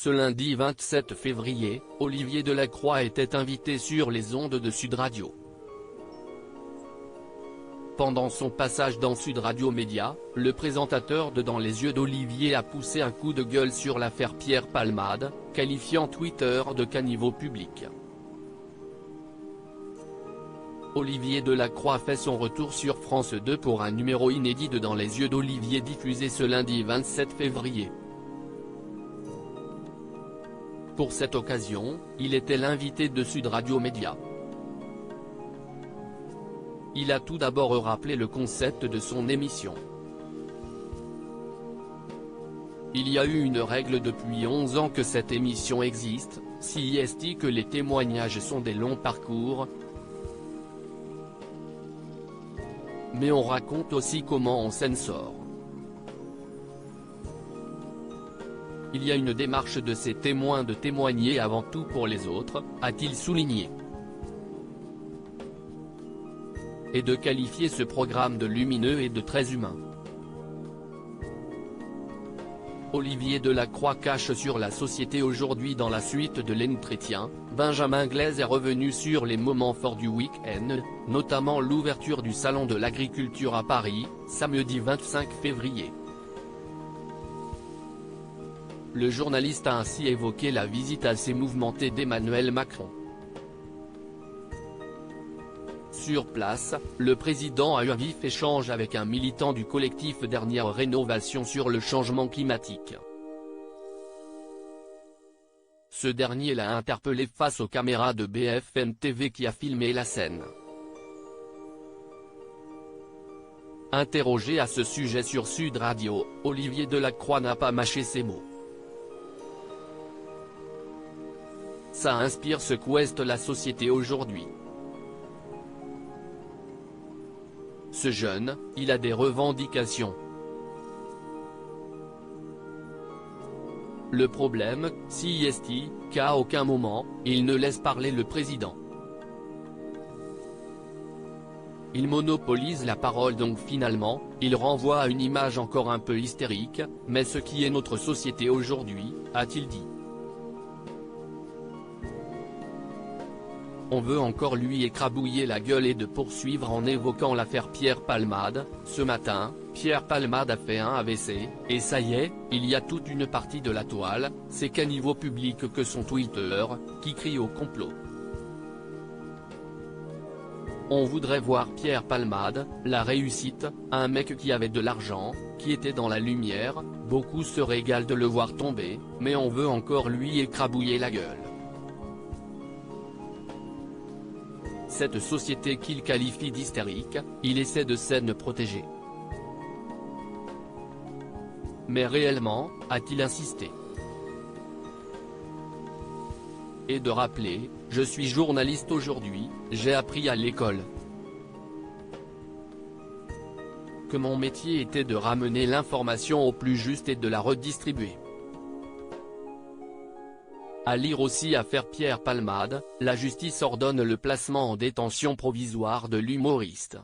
Ce lundi 27 février, Olivier Delacroix était invité sur les ondes de Sud Radio. Pendant son passage dans Sud Radio Média, le présentateur de Dans les yeux d'Olivier a poussé un coup de gueule sur l'affaire Pierre Palmade, qualifiant Twitter de caniveau public. Olivier Delacroix fait son retour sur France 2 pour un numéro inédit de Dans les yeux d'Olivier diffusé ce lundi 27 février. Pour cette occasion, il était l'invité de Sud Radio Média. Il a tout d'abord rappelé le concept de son émission. Il y a eu une règle depuis 11 ans que cette émission existe, si est que les témoignages sont des longs parcours. Mais on raconte aussi comment on s'en sort. Il y a une démarche de ces témoins de témoigner avant tout pour les autres, a-t-il souligné. Et de qualifier ce programme de lumineux et de très humain. Olivier Delacroix cache sur la société aujourd'hui. Dans la suite de l'entretien, Benjamin Glaise est revenu sur les moments forts du week-end, notamment l'ouverture du Salon de l'Agriculture à Paris, samedi 25 février. Le journaliste a ainsi évoqué la visite assez mouvementée d'Emmanuel Macron. Sur place, le président a eu un vif échange avec un militant du collectif Dernière Rénovation sur le changement climatique. Ce dernier l'a interpellé face aux caméras de BFM TV qui a filmé la scène. Interrogé à ce sujet sur Sud Radio, Olivier Delacroix n'a pas mâché ses mots. Ça inspire ce qu'ouest la société aujourd'hui. Ce jeune, il a des revendications. Le problème, si est qu'à aucun moment, il ne laisse parler le président. Il monopolise la parole, donc finalement, il renvoie à une image encore un peu hystérique, mais ce qui est notre société aujourd'hui, a-t-il dit. On veut encore lui écrabouiller la gueule et de poursuivre en évoquant l'affaire Pierre Palmade. Ce matin, Pierre Palmade a fait un AVC, et ça y est, il y a toute une partie de la toile, c'est caniveau public que son Twitter, qui crie au complot. On voudrait voir Pierre Palmade, la réussite, un mec qui avait de l'argent, qui était dans la lumière, beaucoup se régalent de le voir tomber, mais on veut encore lui écrabouiller la gueule. Cette société qu'il qualifie d'hystérique, il essaie de s'en protéger. Mais réellement, a-t-il insisté. Et de rappeler, je suis journaliste aujourd'hui, j'ai appris à l'école que mon métier était de ramener l'information au plus juste et de la redistribuer. À lire aussi affaire Pierre Palmade, la justice ordonne le placement en détention provisoire de l'humoriste.